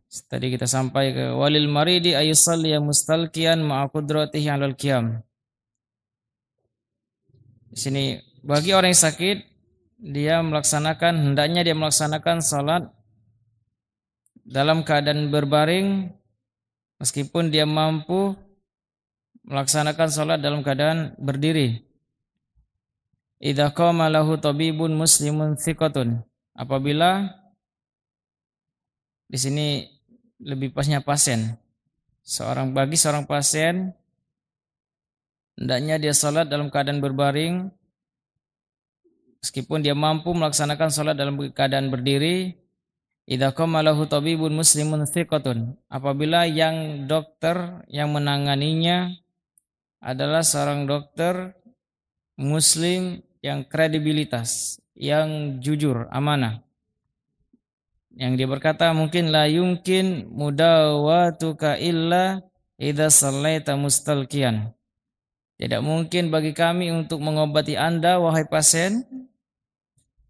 Tadi kita sampai ke walil maridi ayusalli mustalqiyan ma'a qudratihi 'alal qiyam. Di sini bagi orang yang sakit hendaknya dia melaksanakan salat dalam keadaan berbaring meskipun dia mampu melaksanakan salat dalam keadaan berdiri. Idza qama lahu tabibun muslimun thiqatun. Apabila di sini lebih pasnya pasien. Bagi seorang pasien hendaknya dia salat dalam keadaan berbaring meskipun dia mampu melaksanakan salat dalam keadaan berdiri. Idza qama lahu tabibun muslimun thiqatun. Apabila yang dokter yang menanganinya adalah seorang dokter muslim yang kredibilitas, yang jujur, amanah. Yang dia berkata mungkin la yumkin mudawatuka illa idza sallaita mustalqiyan. Tidak mungkin bagi kami untuk mengobati Anda wahai pasien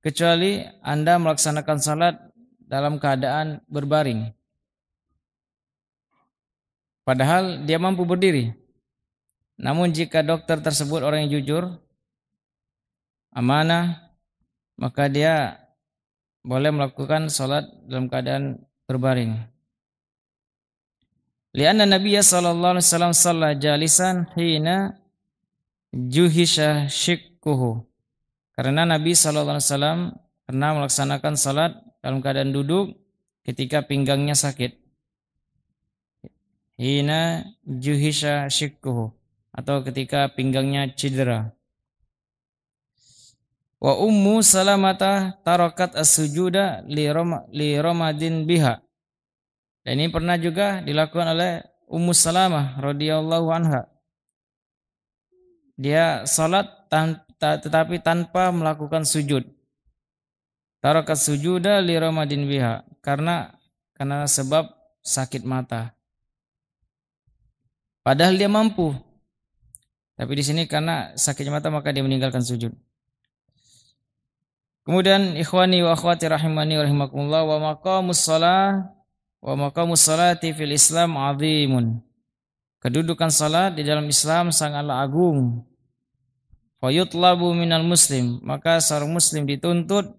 kecuali Anda melaksanakan salat dalam keadaan berbaring. Padahal dia mampu berdiri. Namun jika dokter tersebut orang yang jujur, amanah, maka dia boleh melakukan salat dalam keadaan berbaring. Lianna Nabiya sallallahu alaihi wasallam shalla jalisan hina juhisha shikkuhu. Karena Nabi sallallahu alaihi wasallam pernah melaksanakan salat dalam keadaan duduk ketika pinggangnya sakit. Hina juhisha shikkuhu, atau ketika pinggangnya cedera. Wa ummu salamata tarakat as-sujuda li ramadin biha. Dan ini pernah juga dilakukan oleh Ummu Salamah radhiyallahu anha. Dia salat tetapi tanpa melakukan sujud. Tarakat sujuda li ramadin biha, karena sebab sakit mata. Padahal dia mampu. Tapi di sini karena sakit mata maka dia meninggalkan sujud. Kemudian ikhwani wa akhwati rahimani wa rahimakumullah wa maqamus salati fil Islam azimun. Kedudukan salat di dalam Islam sangatlah agung. Fa yutlabu minal muslim, maka seorang muslim dituntut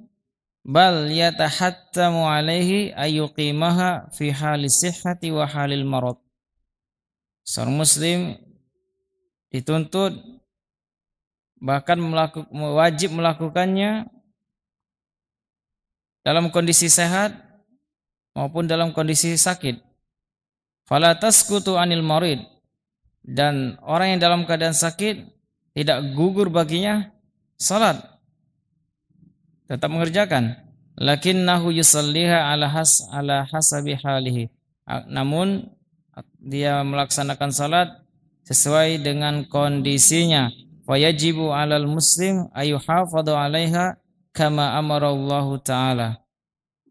bal yatahattamu alaihi ayyuqimaha fi halis sihhati wa halil marad. Seorang muslim dituntut bahkan wajib melakukannya dalam kondisi sehat maupun dalam kondisi sakit. Fala tasqutu anil marid, dan orang yang dalam keadaan sakit tidak gugur baginya salat, tetap mengerjakan. Lakinnahu yusalliha ala hasabi halihi. Namun dia melaksanakan salat sesuai dengan kondisinya. Wa yajibu 'alal muslim ayyuhafadhu 'alaiha kama amarallahu ta'ala.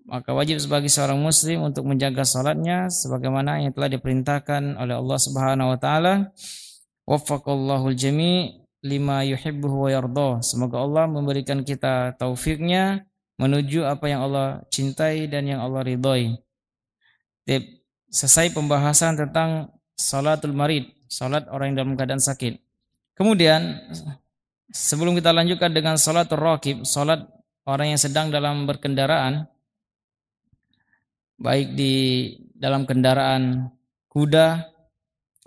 Maka wajib bagi seorang muslim untuk menjaga salatnya sebagaimana yang telah diperintahkan oleh Allah Subhanahu wa taala. Waffaqallahu al-jami' lima yuhibbuhu wa yardah. Semoga Allah memberikan kita taufiknya menuju apa yang Allah cintai dan yang Allah ridhoi. Selesai pembahasan tentang salatul marid, salat orang yang dalam keadaan sakit. Kemudian sebelum kita lanjutkan dengan salatul raqib, salat orang yang sedang dalam berkendaraan, baik di dalam kendaraan kuda,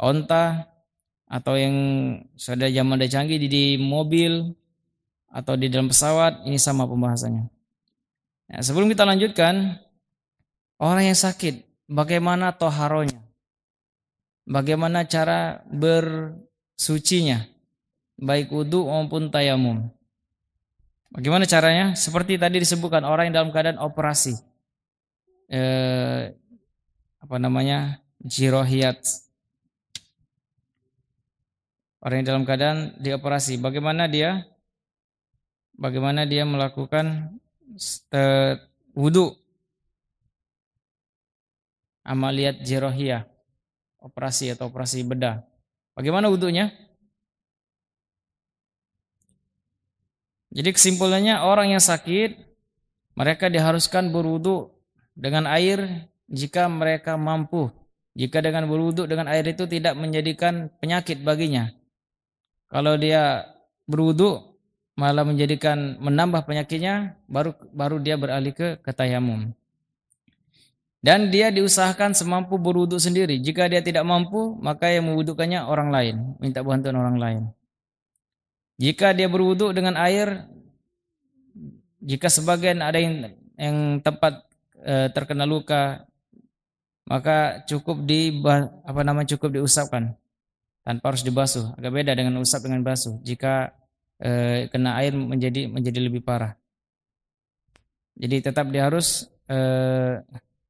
onta, atau yang sudah zaman canggih di mobil atau di dalam pesawat, ini sama pembahasannya. Nah, sebelum kita lanjutkan, orang yang sakit, bagaimana toharonya? Bagaimana cara bersucinya? Baik wudu maupun tayamum. Bagaimana caranya? Seperti tadi disebutkan, orang yang dalam keadaan operasi. Jirohiyat. Orang yang dalam keadaan dioperasi. Bagaimana dia melakukan wudu? Amaliyat jirohiyah. Operasi atau operasi bedah. Bagaimana wudunya? Jadi kesimpulannya, orang yang sakit mereka diharuskan berwudu dengan air jika mereka mampu. Jika dengan berwudu dengan air itu tidak menjadikan penyakit baginya. Kalau dia berwudu malah menambah penyakitnya, baru dia beralih ke tayamum. Dan dia diusahakan semampu berwudu sendiri. Jika dia tidak mampu, maka yang mewudukannya orang lain, minta bantuan orang lain. Jika dia berwudu dengan air, jika sebagian ada yang tempat terkena luka, maka cukup cukup diusapkan tanpa harus dibasuh. Agak beda dengan usap dengan basuh. Jika kena air menjadi lebih parah. Jadi tetap dia harus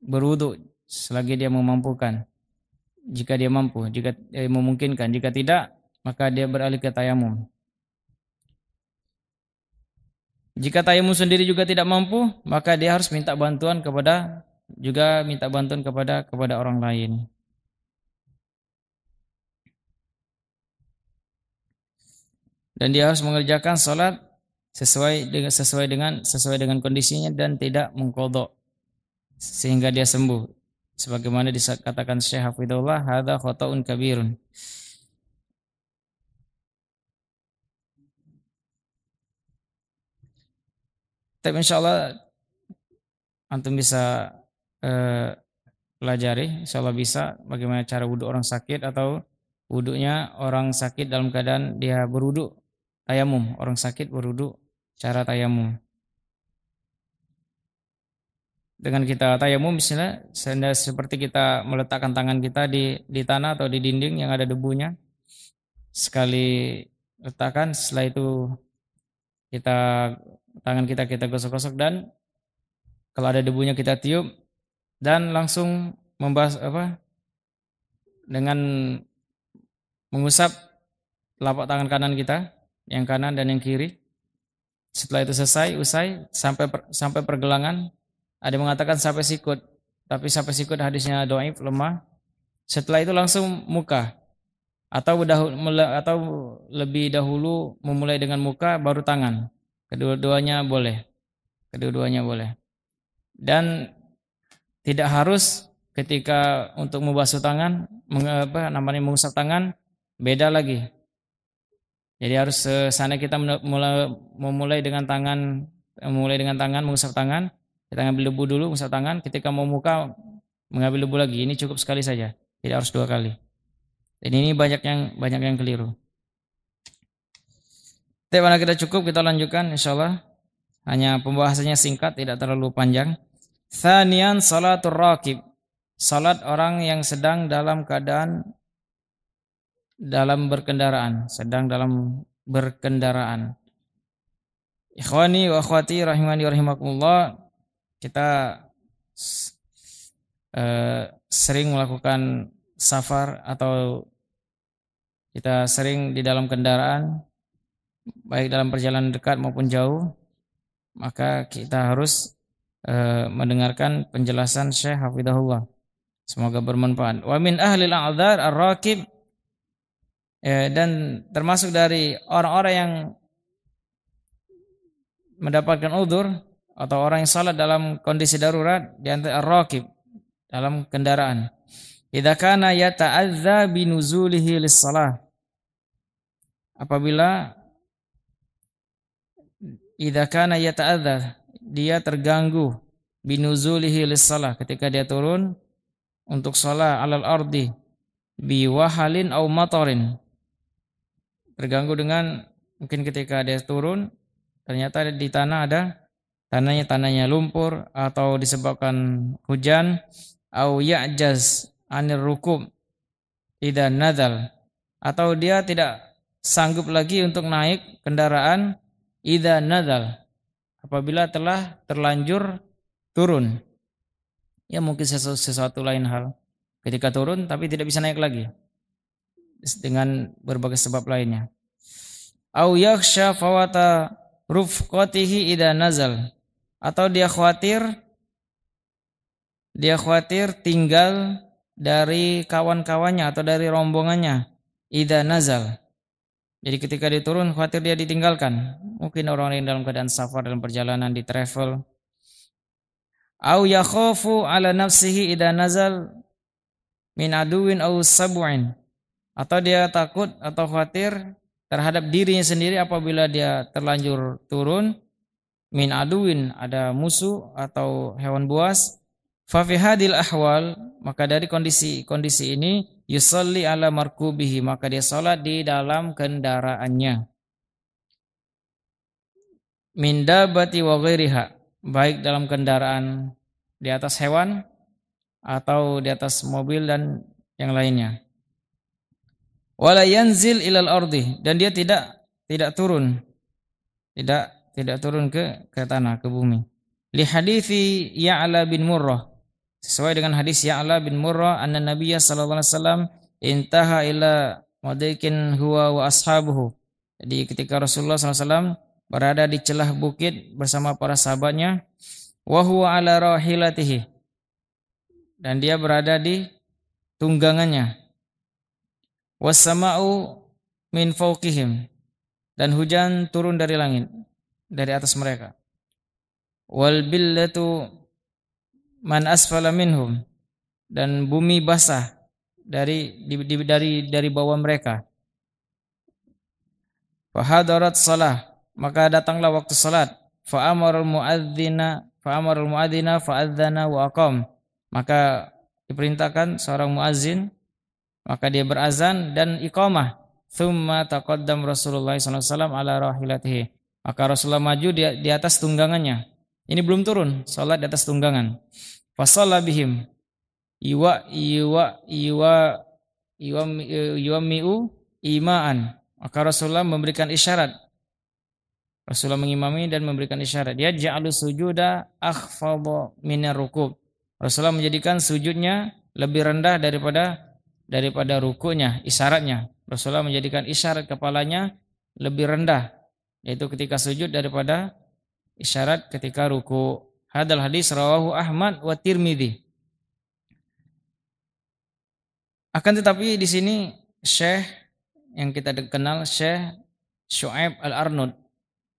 berwudu selagi dia memampukan. Jika dia mampu, jika memungkinkan, jika tidak, maka dia beralih ke tayamum. Jika tayamum sendiri juga tidak mampu, maka dia harus minta bantuan kepada orang lain. Dan dia harus mengerjakan salat sesuai dengan kondisinya dan tidak mengqadha sehingga dia sembuh. Sebagaimana dikatakan Syekh Hafizullah, hadza khata'un kabirun. Tapi insyaallah antum bisa pelajari, insyaallah bisa bagaimana cara wudu orang sakit atau wudunya orang sakit dalam keadaan dia berwudu tayamum. Orang sakit berwudu cara tayamum. Dengan kita tayamum misalnya seperti kita meletakkan tangan kita di tanah atau di dinding yang ada debunya. Sekali letakkan, setelah itu tangan kita gosok-gosok dan kalau ada debunya kita tiup dan langsung dengan mengusap telapak tangan kanan kita, yang kanan dan yang kiri. Setelah itu usai sampai pergelangan. Ada yang mengatakan sampai sikut, tapi sampai sikut hadisnya dhaif, lemah. Setelah itu langsung muka, atau lebih dahulu memulai dengan muka baru tangan. Kedua-duanya boleh. Dan tidak harus ketika untuk membasuh tangan, mengusap tangan beda lagi. Jadi harus sana kita memulai dengan tangan mengusap tangan. Kita ambil debu dulu, mengusap tangan. Ketika mau muka, mengambil debu lagi. Ini cukup sekali saja, tidak harus 2 kali. Dan ini banyak yang keliru. Tapi mana kita cukup, kita lanjutkan insyaallah. Hanya pembahasannya singkat, tidak terlalu panjang. Tsaniyan salatur raqib. Salat orang yang sedang dalam keadaan berkendaraan, Ikhwani wa akhwati rahimani wa rahimakumullah. Kita sering melakukan safar atau kita sering di dalam kendaraan, baik dalam perjalanan dekat maupun jauh, maka kita harus mendengarkan penjelasan Syekh Hafizahullah. Semoga bermanfaat. Wa min ahlil a'dzar ar-raqib, dan termasuk dari orang-orang yang mendapatkan udzur atau orang yang salat dalam kondisi darurat, di antara ar-raqib dalam kendaraan. Idza kana yata'adza binuzulihi lis-shalah. Apabila idza kana yata'adza, dia terganggu binuzulihi lis-shalah, ketika dia turun untuk shalat alal ardi bi wahalin au matarin. Terganggu dengan mungkin ketika dia turun ternyata di tanah ada tanahnya lumpur atau disebabkan hujan, au ya'jaz anir rukub idza nazal, atau dia tidak sanggup lagi untuk naik kendaraan idza nazal, apabila telah terlanjur turun. Ya mungkin sesuatu lain hal ketika turun tapi tidak bisa naik lagi dengan berbagai sebab lainnya. Au yakhsha fawata rufqatihi idza nazal, atau dia khawatir tinggal dari kawan-kawannya atau dari rombongannya idza nazal. Jadi ketika dia turun khawatir dia ditinggalkan. Mungkin orang lain dalam keadaan safar, dalam perjalanan, di travel. Au yakhafu ala nafsihi idza nazal min aduwin aw sab'in, atau dia takut atau khawatir terhadap dirinya sendiri apabila dia terlanjur turun min aduwin, ada musuh atau hewan buas. Fa fi hadil ahwal, maka dari kondisi ini yusalli ala markubihi, maka dia salat di dalam kendaraannya. Min dabati wa ghairiha, baik dalam kendaraan di atas hewan atau di atas mobil dan yang lainnya. Wala yanzil ilal ardi, dan dia tidak turun, tidak turun ke tanah, ke bumi. Li hadithi Ya'la bin Murrah, sesuai dengan hadis Ya'la bin Murrah, anna Nabiyya sallallahu alaihi wasallam intaha ila madikin huwa wa ashabuhu. Jadi ketika Rasulullah sallallahu alaihi wasallam berada di celah bukit bersama para sahabatnya, wa huwa ala rahilatihi, dan dia berada di tunggangannya, wassama'u min fawqihim, dan hujan turun dari langit, dari atas mereka, wal billatu man asfala minhum, dan bumi basah dari bawah mereka. Fa hadarat shalah, maka datanglah waktu salat. Fa amarul muadzina fa adzana wa aqam, maka diperintahkan seorang muazzin, maka dia berazan dan iqamah. Tsumma taqaddam Rasulullah sallallahu alaihi wasallam ala rahilatihi, maka Rasulullah maju di atas tunggangannya. Ini belum turun, salat di atas tunggangan. Fa shalla bihim yuwammi'u ima'an, maka Rasulullah memberikan isyarat. Rasulullah mengimami dan memberikan isyarat. Dia ja'alu sujuda akhfadha minar rukub, Rasulullah menjadikan sujudnya lebih rendah daripada rukunya, isyaratnya. Rasulullah menjadikan isyarat kepalanya lebih rendah, yaitu ketika sujud daripada isyarat ketika ruku. Hadal hadis rawahu Ahmad wa Tirmidzi. Akan tetapi di sini Syekh yang kita kenal, Syekh Syu'aib Al-Arnud,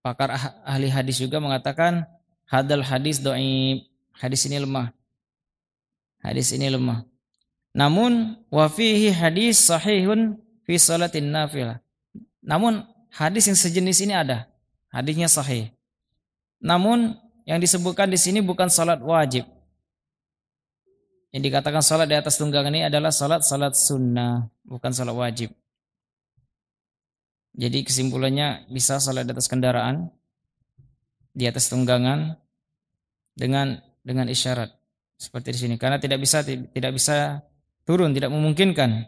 pakar ahli hadis juga, mengatakan hadal hadis dhaif, hadis ini lemah. Hadis ini lemah. Namun wa fihi hadis sahihun fi salatin nafilah. Namun hadis yang sejenis ini ada. Hadisnya sahih. Namun yang disebutkan di sini bukan salat wajib. Yang dikatakan salat di atas tunggangan ini adalah salat sunnah, bukan salat wajib. Jadi kesimpulannya bisa salat di atas kendaraan, di atas tunggangan dengan isyarat seperti di sini, karena tidak bisa turun, tidak memungkinkan.